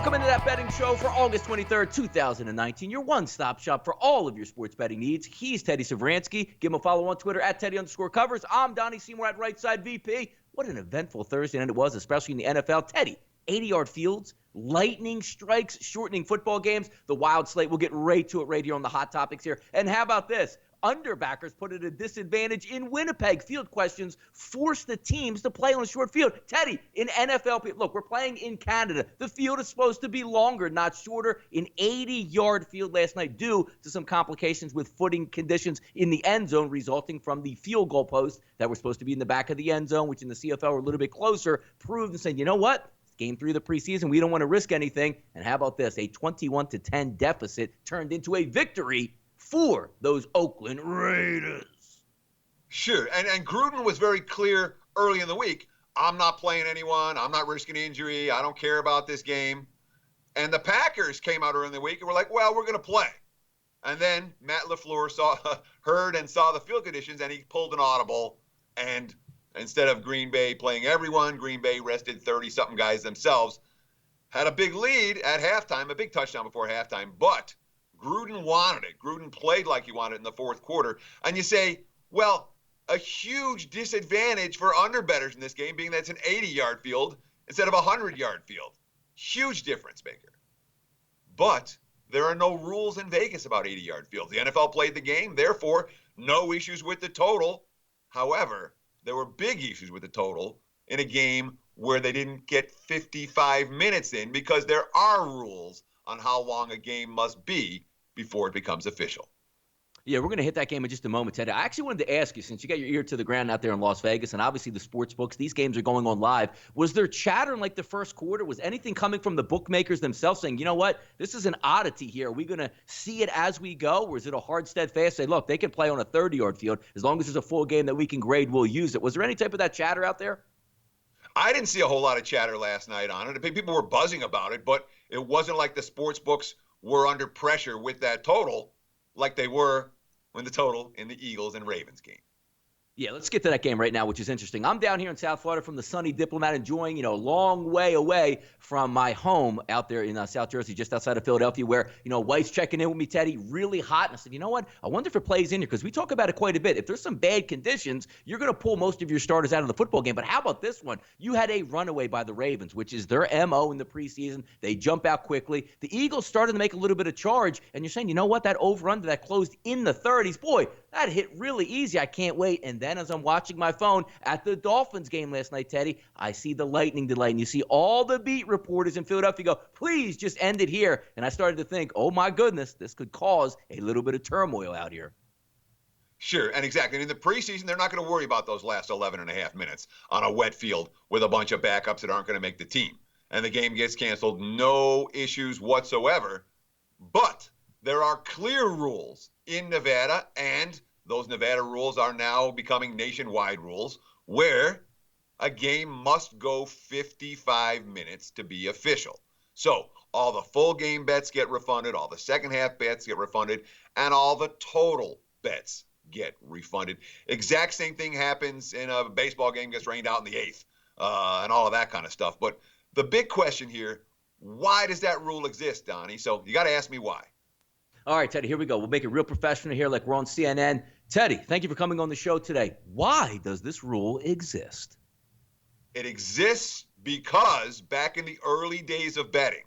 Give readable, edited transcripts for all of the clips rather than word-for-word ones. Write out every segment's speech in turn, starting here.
Welcome into that betting show for August 23rd, 2019. Your one-stop shop for all of your sports betting needs. He's Teddy Savransky. Give him a follow on Twitter at Teddy_covers. I'm Donnie Seymour at Right Side VP. What an eventful Thursday night it was, especially in the NFL. Teddy, 80-yard fields, lightning strikes, shortening football games, the wild slate. We'll get right to it right here on the hot topics here. And how about this? Underbackers put at a disadvantage in Winnipeg. Field questions force the teams to play on a short field. Teddy, in NFL, look, we're playing in Canada. The field is supposed to be longer, not shorter. An 80-yard field last night due to some complications with footing conditions in the end zone resulting from the field goal posts that were supposed to be in the back of the end zone, which in the CFL were a little bit closer, proved and saying, you know what? Game 3 of the preseason, we don't want to risk anything. And how about this? A 21-10 deficit turned into a victory for those Oakland Raiders. Sure, and Gruden was very clear early in the week. I'm not playing anyone. I'm not risking injury. I don't care about this game. And the Packers came out early in the week and were like, well, we're going to play. And then Matt LaFleur heard and saw the field conditions, and he pulled an audible. And instead of Green Bay playing everyone, Green Bay rested 30-something guys themselves. Had a big lead at halftime, a big touchdown before halftime, but Gruden wanted it. Gruden played like he wanted it in the fourth quarter. And you say, well, a huge disadvantage for underbettors in this game, being that it's an 80-yard field instead of a 100-yard field. Huge difference, Baker. But there are no rules in Vegas about 80-yard fields. The NFL played the game, therefore, no issues with the total. However, there were big issues with the total in a game where they didn't get 55 minutes in because there are rules on how long a game must be before it becomes official. Yeah, we're going to hit that game in just a moment, Ted. I actually wanted to ask you, since you got your ear to the ground out there in Las Vegas, and obviously the sports books, these games are going on live. Was there chatter in like the first quarter? Was anything coming from the bookmakers themselves saying, you know what, this is an oddity here. Are we going to see it as we go? Or is it a hard, steadfast say, look, they can play on a 30-yard field. As long as there's a full game that we can grade, we'll use it. Was there any type of that chatter out there? I didn't see a whole lot of chatter last night on it. People were buzzing about it, but it wasn't like the sports books were under pressure with that total like they were when the total in the Eagles and Ravens game. Yeah, let's get to that game right now, which is interesting. I'm down here in South Florida from the sunny Diplomat, enjoying, a long way away from my home out there in South Jersey, just outside of Philadelphia, where, wife's checking in with me, Teddy, really hot. And I said, you know what? I wonder if it plays in here, because we talk about it quite a bit. If there's some bad conditions, you're going to pull most of your starters out of the football game. But how about this one? You had a runaway by the Ravens, which is their MO in the preseason. They jump out quickly. The Eagles started to make a little bit of charge, and you're saying, you know what? That over-under that closed in the 30s, boy, that hit really easy. I can't wait. And then as I'm watching my phone at the Dolphins game last night, Teddy, I see the lightning delay, and you see all the beat reporters in Philadelphia go, please just end it here. And I started to think, oh my goodness, this could cause a little bit of turmoil out here. Sure, and exactly. And in the preseason, they're not going to worry about those last 11 and a half minutes on a wet field with a bunch of backups that aren't going to make the team. And the game gets canceled, no issues whatsoever. But there are clear rules in Nevada, and those Nevada rules are now becoming nationwide rules, where a game must go 55 minutes to be official. So all the full game bets get refunded, all the second half bets get refunded, and all the total bets get refunded. Exact same thing happens in a baseball game, gets rained out in the eighth, and all of that kind of stuff. But the big question here, why does that rule exist, Donnie? So you got to ask me why. All right, Teddy, here we go. We'll make it real professional here like we're on CNN. Teddy, thank you for coming on the show today. Why does this rule exist? It exists because back in the early days of betting,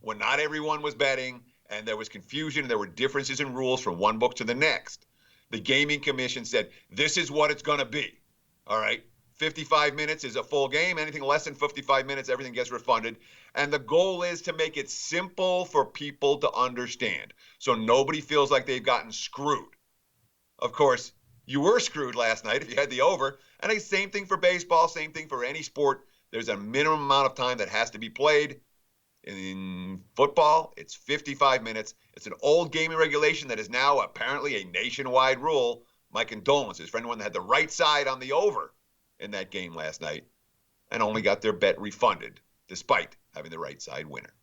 when not everyone was betting and there was confusion and there were differences in rules from one book to the next, the Gaming Commission said, this is what it's going to be. All right? 55 minutes is a full game. Anything less than 55 minutes, everything gets refunded. And the goal is to make it simple for people to understand, so nobody feels like they've gotten screwed. Of course, you were screwed last night if you had the over. And the same thing for baseball, same thing for any sport. There's a minimum amount of time that has to be played. In football, it's 55 minutes. It's an old gaming regulation that is now apparently a nationwide rule. My condolences for anyone that had the right side on the over in that game last night and only got their bet refunded despite having the right side winner.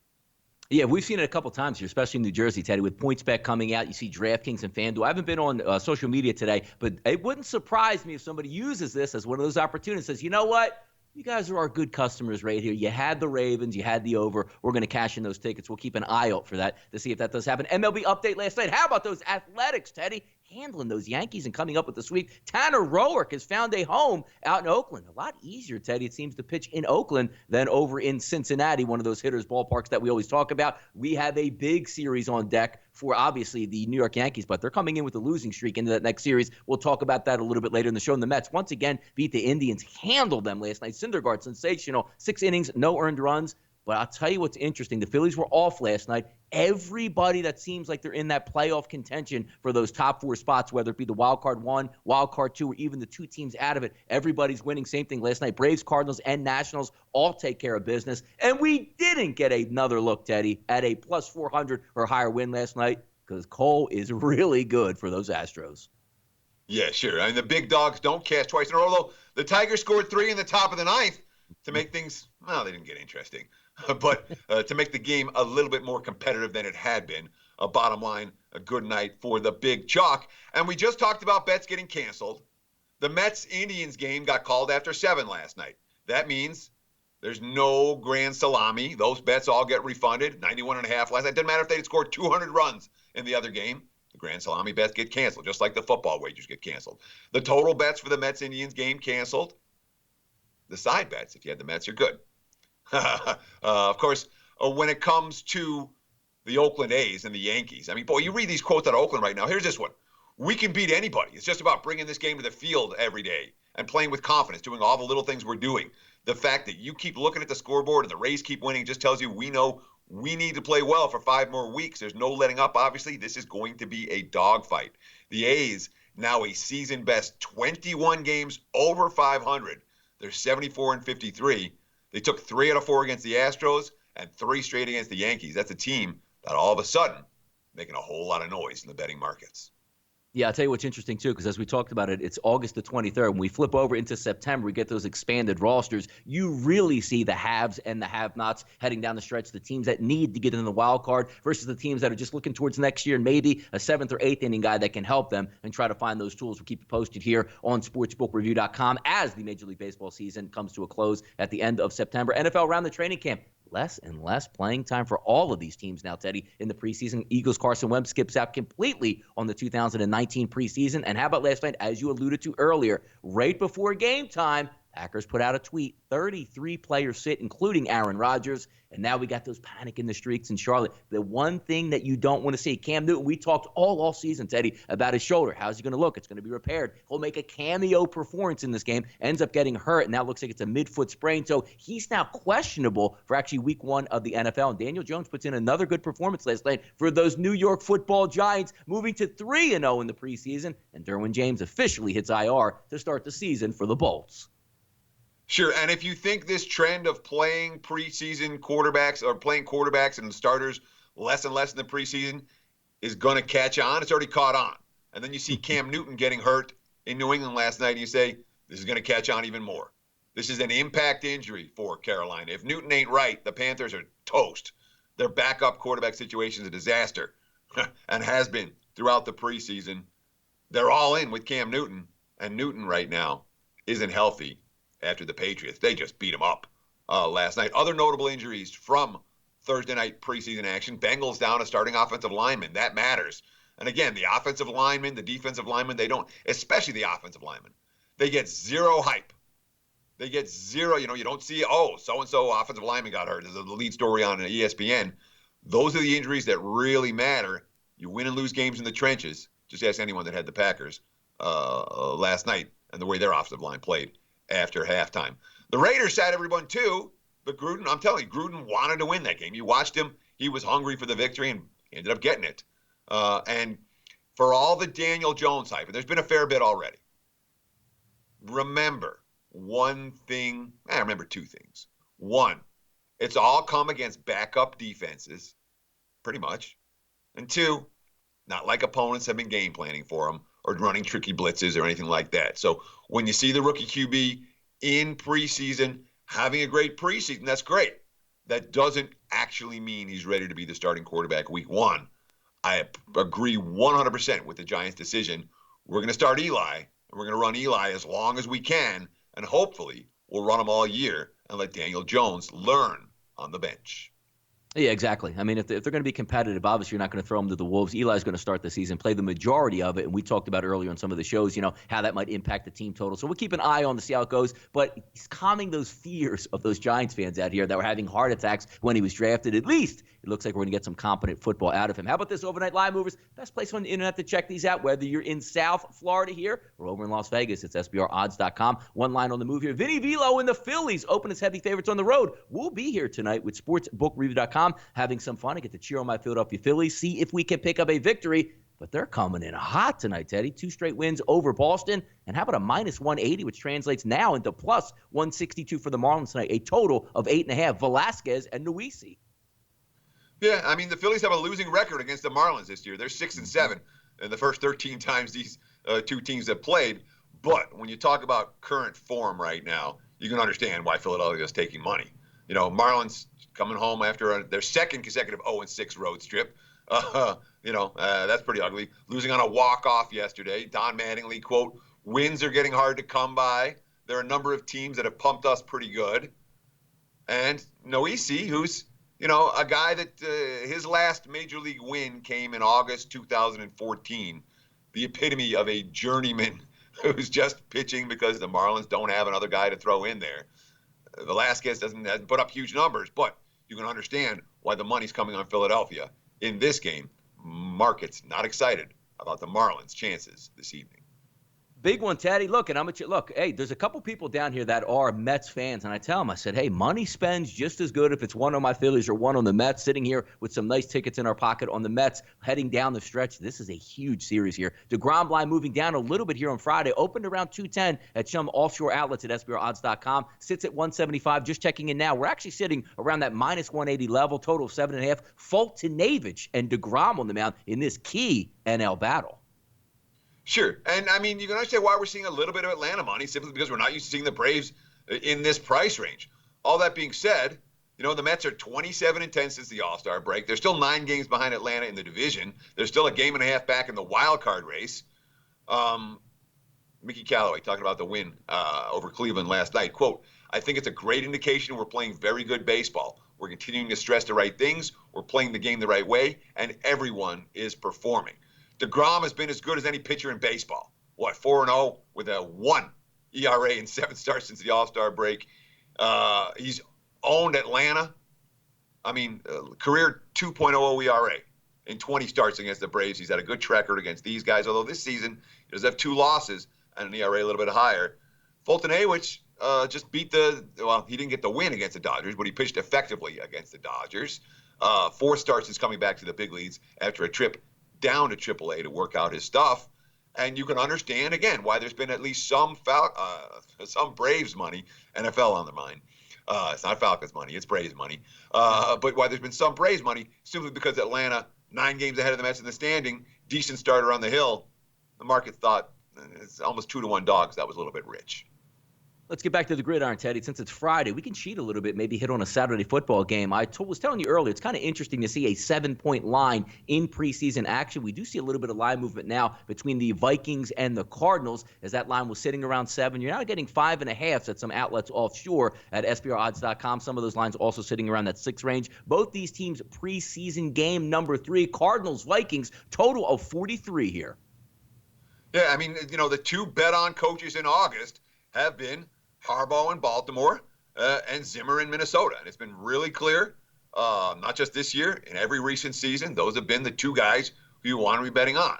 Yeah, we've seen it a couple times here, especially in New Jersey, Teddy, with PointsBet coming out. You see DraftKings and FanDuel. I haven't been on social media today, but it wouldn't surprise me if somebody uses this as one of those opportunities, says, you know what? You guys are our good customers right here. You had the Ravens, you had the over. We're going to cash in those tickets. We'll keep an eye out for that to see if that does happen. MLB update last night. How about those Athletics, Teddy? Handling those Yankees and coming up with the sweep. Tanner Roark has found a home out in Oakland. A lot easier, Teddy, it seems, to pitch in Oakland than over in Cincinnati, one of those hitters' ballparks that we always talk about. We have a big series on deck for, obviously, the New York Yankees, but they're coming in with a losing streak into that next series. We'll talk about that a little bit later in the show. And the Mets, once again, beat the Indians, handled them last night. Syndergaard, sensational. 6 innings, no earned runs. But I'll tell you what's interesting. The Phillies were off last night. Everybody that seems like they're in that playoff contention for those top 4 spots, whether it be the wild card 1, wild card 2, or even the 2 teams out of it, everybody's winning. Same thing last night. Braves, Cardinals, and Nationals all take care of business. And we didn't get another look, Teddy, at a plus 400 or higher win last night because Cole is really good for those Astros. Yeah, sure. I mean, the big dogs don't cash twice in a row, although the Tigers scored 3 in the top of the 9th to make things, well, they didn't get interesting. But to make the game a little bit more competitive than it had been. Bottom line, a good night for the big chalk. And we just talked about bets getting canceled. The Mets-Indians game got called after 7 last night. That means there's no grand salami. Those bets all get refunded. 91.5 last night. Doesn't matter if they had scored 200 runs in the other game. The grand salami bets get canceled, just like the football wagers get canceled. The total bets for the Mets-Indians game canceled. The side bets, if you had the Mets, you're good. Of course, when it comes to the Oakland A's and the Yankees, I mean, boy, you read these quotes out of Oakland right now. Here's this one. We can beat anybody. It's just about bringing this game to the field every day and playing with confidence, doing all the little things we're doing. The fact that you keep looking at the scoreboard and the Rays keep winning just tells you we know we need to play well for 5 more weeks. There's no letting up, obviously. This is going to be a dogfight. The A's, now a season best 21 games over 500. They're 74-53. They took 3 out of 4 against the Astros and 3 straight against the Yankees. That's a team that all of a sudden making a whole lot of noise in the betting markets. Yeah, I'll tell you what's interesting, too, because as we talked about it, it's August the 23rd. When we flip over into September, we get those expanded rosters. You really see the haves and the have-nots heading down the stretch, the teams that need to get in the wild card versus the teams that are just looking towards next year and maybe a 7th or 8th inning guy that can help them and try to find those tools. We'll keep you posted here on sportsbookreview.com as the Major League Baseball season comes to a close at the end of September. NFL around the training camp. Less and less playing time for all of these teams now, Teddy, in the preseason. Eagles' Carson Wentz skips out completely on the 2019 preseason. And how about last night, as you alluded to earlier, right before game time, Packers put out a tweet, 33 players sit, including Aaron Rodgers. And now we got those panic in the streaks in Charlotte. The one thing that you don't want to see, Cam Newton, we talked all season, Teddy, about his shoulder. How's he going to look? It's going to be repaired. He'll make a cameo performance in this game, ends up getting hurt, and now looks like it's a midfoot sprain. So he's now questionable for actually week 1 of the NFL. And Daniel Jones puts in another good performance last night for those New York Football Giants, moving to 3-0 in the preseason. And Derwin James officially hits IR to start the season for the Bolts. Sure, and if you think this trend of playing preseason quarterbacks or playing quarterbacks and starters less and less in the preseason is going to catch on, it's already caught on. And then you see Cam Newton getting hurt in New England last night, and you say, this is going to catch on even more. This is an impact injury for Carolina. If Newton ain't right, the Panthers are toast. Their backup quarterback situation is a disaster and has been throughout the preseason. They're all in with Cam Newton, and Newton right now isn't healthy. After the Patriots, they just beat them up last night. Other notable injuries from Thursday night preseason action. Bengals down a starting offensive lineman. That matters. And again, the offensive linemen, the defensive linemen, they don't, especially the offensive linemen, they get zero hype. They get zero, you don't see, so-and-so offensive lineman got hurt. There's the lead story on ESPN. Those are the injuries that really matter. You win and lose games in the trenches. Just ask anyone that had the Packers last night and the way their offensive line played after halftime. The Raiders sat everyone too, but Gruden, I'm telling you, Gruden wanted to win that game. You watched him. He was hungry for the victory and ended up getting it. And for all the Daniel Jones hype, and there's been a fair bit already, remember one thing. I remember 2 things. One, it's all come against backup defenses, pretty much. And 2, not like opponents have been game planning for him or running tricky blitzes or anything like that. So when you see the rookie QB in preseason having a great preseason, that's great. That doesn't actually mean he's ready to be the starting quarterback week 1. I agree 100% with the Giants' decision. We're going to start Eli, and we're going to run Eli as long as we can, and hopefully will run them all year and let Daniel Jones learn on the bench. Yeah, exactly. I mean, if they're going to be competitive, obviously you're not going to throw them to the Wolves. Eli's going to start the season, play the majority of it, and we talked about earlier on some of the shows, how that might impact the team total. So we'll keep an eye on to see how it goes. But he's calming those fears of those Giants fans out here that were having heart attacks when he was drafted. At least it looks like we're going to get some competent football out of him. How about this overnight line movers? Best place on the internet to check these out, whether you're in South Florida here or over in Las Vegas. It's SBRodds.com. One line on the move here. Vinny Velo and the Phillies open as heavy favorites on the road. We'll be here tonight with SportsbookReview.com having some fun. I get to cheer on my Philadelphia Phillies, see if we can pick up a victory. But they're coming in hot tonight, Teddy. 2 straight wins over Boston. And how about a minus 180, which translates now into plus 162 for the Marlins tonight, a total of 8.5. Velasquez and Noisi. Yeah, I mean, the Phillies have a losing record against the Marlins this year. They're 6-7 in the first 13 times these two teams have played. But when you talk about current form right now, you can understand why Philadelphia is taking money. Marlins coming home after their second consecutive 0-6 road trip. That's pretty ugly. Losing on a walk-off yesterday. Don Mattingly, quote, wins are getting hard to come by. There are a number of teams that have pumped us pretty good. And Noisi, who's, a guy that his last major league win came in August 2014. The epitome of a journeyman who's just pitching because the Marlins don't have another guy to throw in there. Velasquez hasn't put up huge numbers, but you can understand why the money's coming on Philadelphia. In this game, market's not excited about the Marlins' chances this evening. Big one, Teddy. Look, hey, there's a couple people down here that are Mets fans, and I tell them, I said, hey, money spends just as good if it's one on my Phillies or one on the Mets. Sitting here with some nice tickets in our pocket on the Mets, heading down the stretch. This is a huge series here. DeGrom line moving down a little bit here on Friday. Opened around 210 at some offshore outlets at SBRodds.com. Sits at 175. Just checking in now. We're actually sitting around that minus 180 level, total of 7.5. Fultonavich and DeGrom on the mound in this key NL battle. Sure. And, I mean, you can understand why we're seeing a little bit of Atlanta money simply because we're not used to seeing the Braves in this price range. All that being said, the Mets are 27-10 since the All-Star break. They're still 9 games behind Atlanta in the division. They're still a game and a half back in the wild card race. Mickey Callaway talking about the win over Cleveland last night. Quote, I think it's a great indication we're playing very good baseball. We're continuing to stress the right things. We're playing the game the right way, and everyone is performing. DeGrom has been as good as any pitcher in baseball. 4-0 with a 1 ERA in 7 starts since the All-Star break. He's owned Atlanta. I mean, career 2.00 ERA in 20 starts against the Braves. He's had a good track record against these guys, although this season he does have 2 losses and an ERA a little bit higher. Fultonavich just he didn't get the win against the Dodgers, but he pitched effectively against the Dodgers. 4 starts since coming back to the big leagues after a trip down to AAA to work out his stuff. And you can understand, again, why there's been at least some Braves money, NFL on the mind. It's not Falcons money, it's Braves money. But why there's been some Braves money, simply because Atlanta, 9 games ahead of the Mets in the standing, decent starter on the hill. The market thought it's almost 2-1 dogs. That was a little bit rich. Let's get back to the gridiron, Teddy. Since it's Friday, we can cheat a little bit, maybe hit on a Saturday football game. I was telling you earlier, it's kind of interesting to see a 7-point line in preseason action. We do see a little bit of line movement now between the Vikings and the Cardinals, as that line was sitting around 7. You're now getting 5.5 at some outlets offshore at SBRodds.com. Some of those lines also sitting around that 6 range. Both these teams preseason game number 3, Cardinals, Vikings, total of 43 here. Yeah, I mean, the 2 bet-on coaches in August have been Harbaugh in Baltimore and Zimmer in Minnesota. And it's been really clear, not just this year, in every recent season, those have been the 2 guys who you want to be betting on.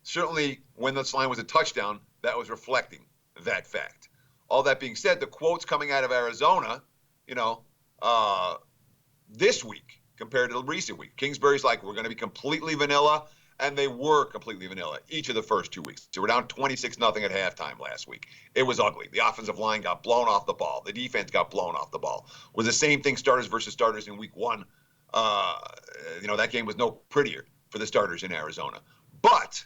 Certainly, when this line was a touchdown, that was reflecting that fact. All that being said, the quotes coming out of Arizona, this week compared to the recent week, Kingsbury's like, we're going to be completely vanilla. And they were completely vanilla each of the first 2 weeks. They were down 26-0 at halftime last week. It was ugly. The offensive line got blown off the ball. The defense got blown off the ball. It was the same thing, starters versus starters in week 1. That game was no prettier for the starters in Arizona. But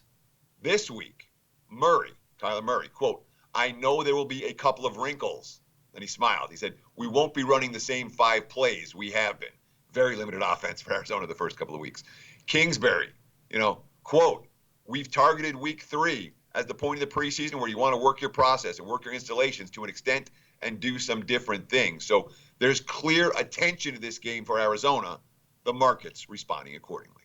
this week, Kyler Murray, quote, I know there will be a couple of wrinkles. Then he smiled. He said, we won't be running the same 5 plays we have been. Very limited offense for Arizona the first couple of weeks. Kingsbury, quote, we've targeted week 3 as the point of the preseason where you want to work your process and work your installations to an extent and do some different things. So there's clear attention to this game for Arizona. The market's responding accordingly.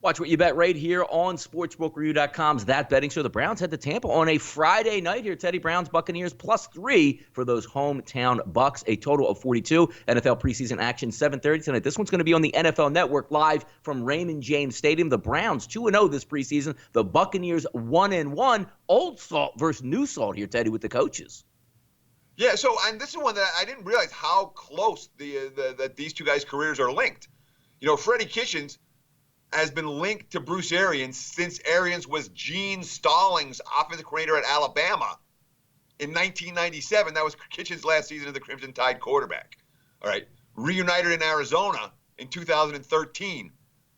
Watch What You Bet right here on SportsbookReview.com's That Betting Show. The Browns head to Tampa on a Friday night here. Teddy, Browns, Buccaneers +3 for those hometown Bucks. A total of 42. NFL preseason action 7:30 tonight. This one's going to be on the NFL Network live from Raymond James Stadium. The Browns 2-0 this preseason. The Buccaneers 1-1. Old salt versus new salt here, Teddy, with the coaches. Yeah, and this is one that I didn't realize how close that these two guys' careers are linked. Freddie Kitchens has been linked to Bruce Arians since Arians was Gene Stallings' offensive coordinator at Alabama in 1997. That was Kitchens' last season as the Crimson Tide quarterback. All right. Reunited in Arizona in 2013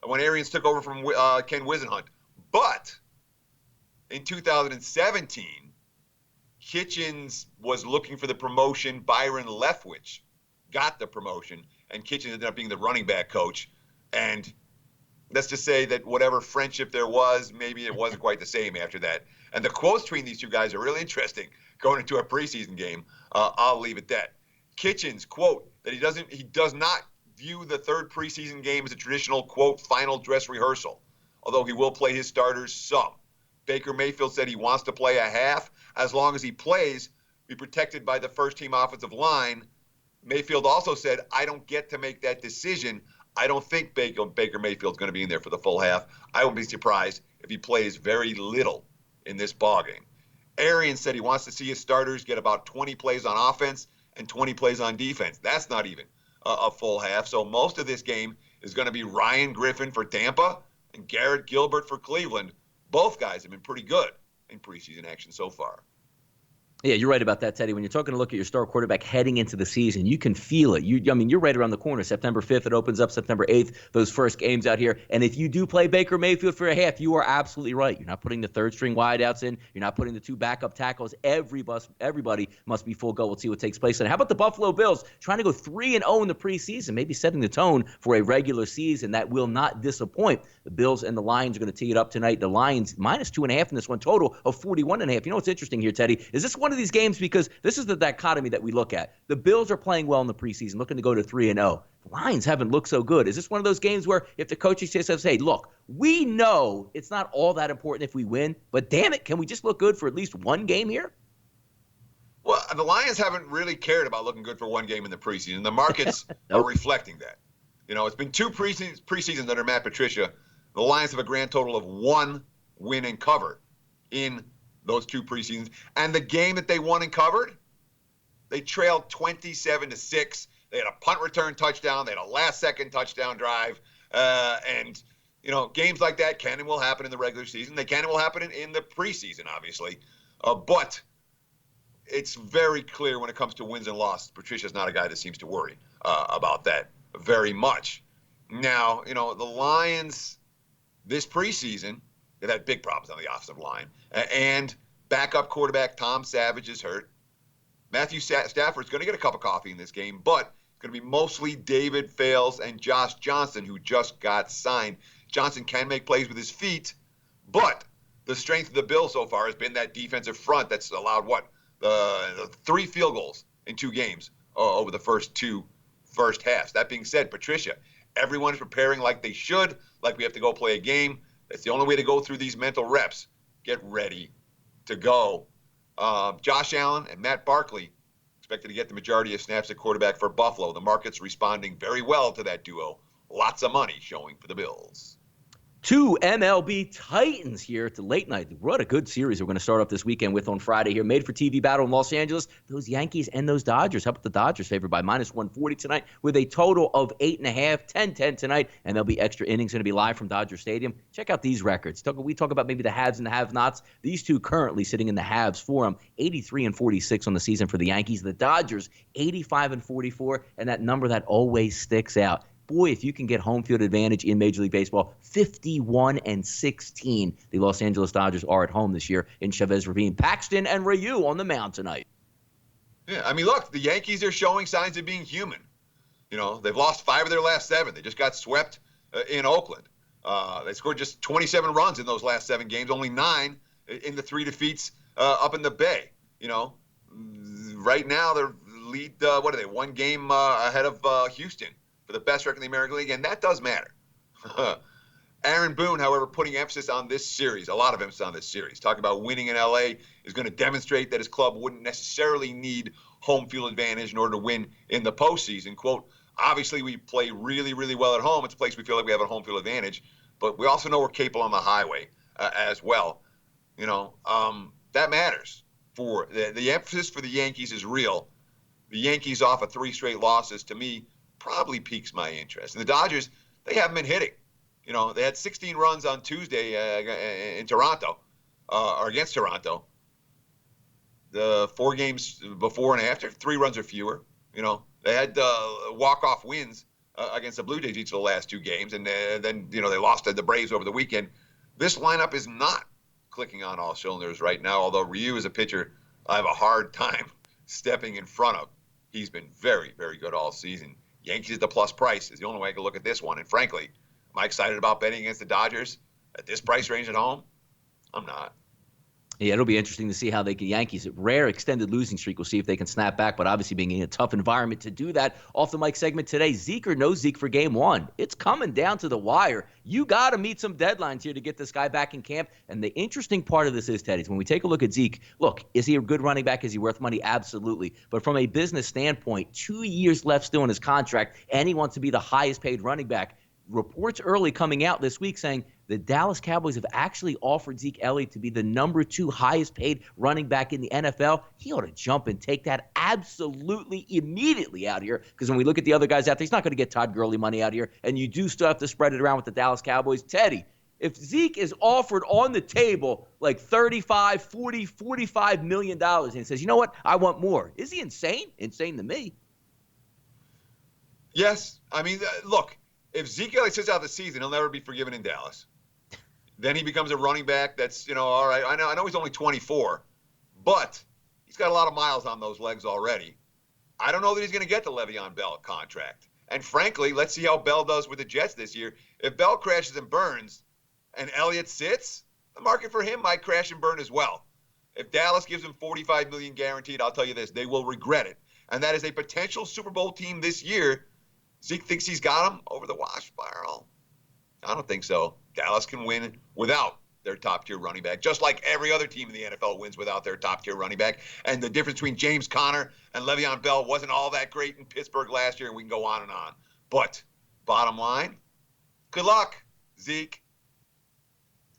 when Arians took over from Ken Wisenhunt. But in 2017, Kitchens was looking for the promotion. Byron Leftwich got the promotion, and Kitchens ended up being the running back coach. And let's just say that whatever friendship there was, maybe it wasn't quite the same after that. And the quotes between these two guys are really interesting going into a preseason game. I'll leave it that. Kitchens, quote, that he does not view the third preseason game as a traditional, quote, final dress rehearsal, although he will play his starters some. Baker Mayfield said he wants to play a half. As long as he plays, be protected by the first-team offensive line. Mayfield also said, I don't get to make that decision. I don't think Baker Mayfield's going to be in there for the full half. I won't be surprised if he plays very little in this ballgame. Arians said he wants to see his starters get about 20 plays on offense and 20 plays on defense. That's not even a full half. So most of this game is going to be Ryan Griffin for Tampa and Garrett Gilbert for Cleveland. Both guys have been pretty good in preseason action so far. Yeah, you're right about that, Teddy. When you're taking a look at your star quarterback heading into the season, you can feel it. You're right around the corner. September 5th, it opens up September 8th, those first games out here. And if you do play Baker Mayfield for a half, you are absolutely right. You're not putting the third-string wideouts in. You're not putting the two backup tackles. Everybody must be full go. We'll see what takes place. And how about the Buffalo Bills trying to go 3-0 in the preseason, maybe setting the tone for a regular season that will not disappoint. The Bills and the Lions are going to tee it up tonight. The Lions -2.5 in this one, total of 41.5. You know what's interesting here, Teddy? Is this one of these games, because this is the dichotomy that we look at. The Bills are playing well in the preseason, looking to go to 3-0. The Lions haven't looked so good. Is this one of those games where if the coaching staff says, hey, look, we know it's not all that important if we win, but damn it, can we just look good for at least one game here? Well, the Lions haven't really cared about looking good for one game in the preseason. The markets are reflecting that. It's been two preseasons under Matt Patricia. The Lions have a grand total of 1 win and cover in those two preseasons. And the game that they won and covered, they trailed 27-6. They had a punt return touchdown. They had a last-second touchdown drive. And games like that can and will happen in the regular season. They can and will happen in the preseason, obviously. But it's very clear when it comes to wins and losses. Patricia's not a guy that seems to worry about that very much. Now, the Lions this preseason, they've had big problems on the offensive line. And backup quarterback Tom Savage is hurt. Matthew Stafford's going to get a cup of coffee in this game, but it's going to be mostly David Fales and Josh Johnson, who just got signed. Johnson can make plays with his feet, but the strength of the Bills so far has been that defensive front that's allowed, the 3 field goals in 2 games over the first halves. That being said, Patricia, everyone is preparing like they should, like we have to go play a game. That's the only way to go through these mental reps. Get ready to go. Josh Allen and Matt Barkley expected to get the majority of snaps at quarterback for Buffalo. The market's responding very well to that duo. Lots of money showing for the Bills. 2 MLB Titans here at the late night. What a good series we're going to start off this weekend with on Friday here. Made for TV battle in Los Angeles. Those Yankees and those Dodgers. How about the Dodgers favored by -140 tonight with a total of 8.5, 10-10 tonight. And there'll be extra innings going to be live from Dodger Stadium. Check out these records. We talk about maybe the haves and the have-nots. These two currently sitting in the haves for them. 83-46 on the season for the Yankees. The Dodgers, 85-44. And that number that always sticks out. Boy, if you can get home field advantage in Major League Baseball, 51-16. The Los Angeles Dodgers are at home this year in Chavez Ravine. Paxton and Ryu on the mound tonight. Yeah, look, the Yankees are showing signs of being human. They've lost 5 of their last 7. They just got swept in Oakland. They scored just 27 runs in those last 7 games, only 9 in the 3 defeats up in the Bay. right now they're lead. What are they? One game ahead of Houston for the best record in the American League, and that does matter. Aaron Boone, however, putting emphasis on this series, a lot of emphasis on this series, talking about winning in LA is going to demonstrate that his club wouldn't necessarily need home field advantage in order to win in the postseason. Quote, obviously we play really, really well at home. It's a place we feel like we have a home field advantage, but we also know we're capable on the highway as well. That matters. For the emphasis for the Yankees is real. The Yankees off of 3 straight losses, to me, probably piques my interest. And the Dodgers, they haven't been hitting. They had 16 runs on Tuesday in Toronto, or against Toronto. The 4 games before and after, 3 runs or fewer. They had walk-off wins against the Blue Jays each of the last 2 games, and then they lost to the Braves over the weekend. This lineup is not clicking on all cylinders right now, although Ryu is a pitcher I have a hard time stepping in front of. He's been very, very good all season. Yankees at the plus price is the only way I can look at this one, and frankly, am I excited about betting against the Dodgers at this price range at home? I'm not. Yeah, it'll be interesting to see how the Yankees, a rare extended losing streak, we'll see if they can snap back, but obviously being in a tough environment to do that. Off the mic segment today, Zeke or no Zeke for game 1. It's coming down to the wire. You got to meet some deadlines here to get this guy back in camp. And the interesting part of this is, Teddy, when we take a look at Zeke, look, is he a good running back? Is he worth money? Absolutely. But from a business standpoint, 2 years left still in his contract, and he wants to be the highest paid running back. Reports early coming out this week saying the Dallas Cowboys have actually offered Zeke Elliott to be the number 2 highest paid running back in the NFL. He ought to jump and take that absolutely immediately out here, because when we look at the other guys out there, he's not going to get Todd Gurley money out here, and you do still have to spread it around with the Dallas Cowboys. Teddy, if Zeke is offered on the table like $35, $40, $45 million and he says, you know what, I want more, is he insane? Insane to me. Yes. I mean, look, if Zeke Elliott sits out the season, he'll never be forgiven in Dallas. Then he becomes a running back that's, all right. I know he's only 24, but he's got a lot of miles on those legs already. I don't know that he's going to get the Le'Veon Bell contract. And frankly, let's see how Bell does with the Jets this year. If Bell crashes and burns and Elliott sits, the market for him might crash and burn as well. If Dallas gives him $45 million guaranteed, I'll tell you this, they will regret it. And that is a potential Super Bowl team this year. Zeke thinks he's got him over the wash barrel. I don't think so. Dallas can win without their top-tier running back, just like every other team in the NFL wins without their top-tier running back. And the difference between James Conner and Le'Veon Bell wasn't all that great in Pittsburgh last year, and we can go on and on. But bottom line, good luck, Zeke.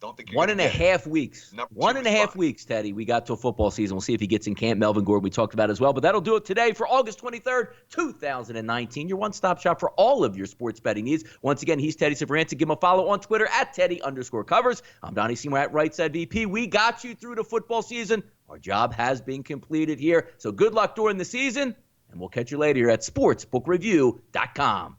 Don't think you're 1.5 weeks. 1.5 weeks, Teddy. We got to a football season. We'll see if he gets in camp. Melvin Gordon we talked about as well. But that'll do it today for August 23rd, 2019. Your one-stop shop for all of your sports betting needs. Once again, he's Teddy Cifuentes. Give him a follow on Twitter at Teddy_covers. I'm Donnie Seymour at Right Side VP. We got you through the football season. Our job has been completed here. So good luck during the season, and we'll catch you later here at sportsbookreview.com.